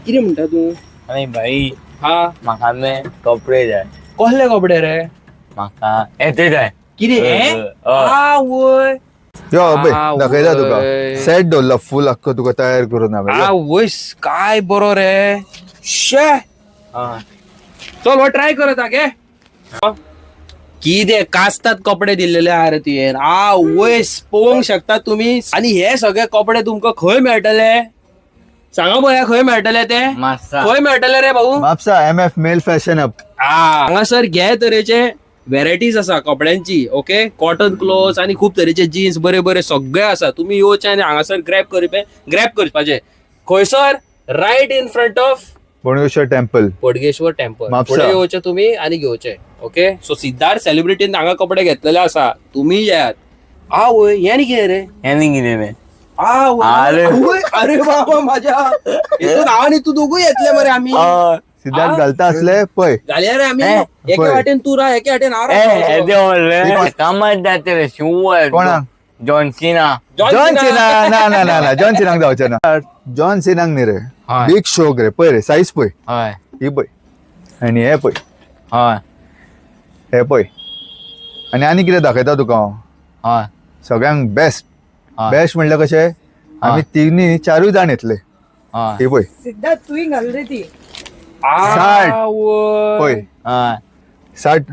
कितें म्हणटा तू? आनी भाई हा म्हाका न्ही कपडे जाय. कसले कपडे रे? म्हाका येते जाय. कितें हे? हय. वय यो अबे आ, दाखयता तुका वय. सेट दवरला फुल अख्खो तुका तयार करून हांवें. वयस काय बरो रे. शे हय. चल हो ट्राय करत आगे. कितें कास्तात कपडे दिलेले आहा रे तुवें. वयस पळोवंक शकता तुम्ही. आणि हे सगळे कपडे तुमका खंय मेळटले? सांगा पळोवया खंय मेळटले ते. मास्सा. खंय मेळटले रे भाऊ? Mapusa MF male fashion up. हांगासर घे तरेचे व्हेरायटीज आसा कपड्यांची. ओके, कॉटन क्लोथ आणि खूप तरेचे जीन्स बरे बरे सगळे आसा. तुम्ही येवचे आणि हांगासर ग्रॅब करपाचे. खंयसर? Right in front of Bodgeshwar temple. Bodgeshwar temple. Mapusa. पुढे येवचे तुम्ही आणि घेवचे. ओके, सो सिद्धार्थ सेलिब्रिटीन हांगा कपडे घेतलेले आसा. तुम्ही यात. वय हे नी कितें रे? हेनी कितें रे? अरे अरे बाबा माझ्या हितून हांव आनी तू दोगूय येतले मरे आमी. हय. सिद्धार्थ घालता असले पळय. घालया रे आमी. एके पळय. वाटेन तू राह, एके वाटेन हांव येते राहतो. म्हणले कामात जाते रे शिव कोणाक? John Cena. जॉन सिना ना जॉन सिनाक जावचे ना. जॉन सिनाक न्ही रे. हय. बिग शोक रे. पळय रे साईज पळय. हय. ही पळय आणि हे पळय. हय. हे पळय आणि कितें दाखयता तुका हांव. हय. सगळ्यांक बेस्ट हय. बेस्ट म्हणल्यार कशें आमी तिगनी चारूय जाण येतले. हय. ही पळय सिद्धार्थ तुही घाल रे ती. साठ. वय. पळय हय. 60.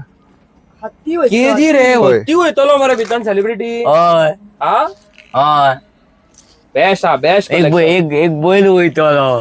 हत्ती वयता. केजी रे होय. ती वयतलो मरे भितर सेलिब्रिटी. हय. हा हय. बेस्ट हा बेस्ट एक बैल वयतलो.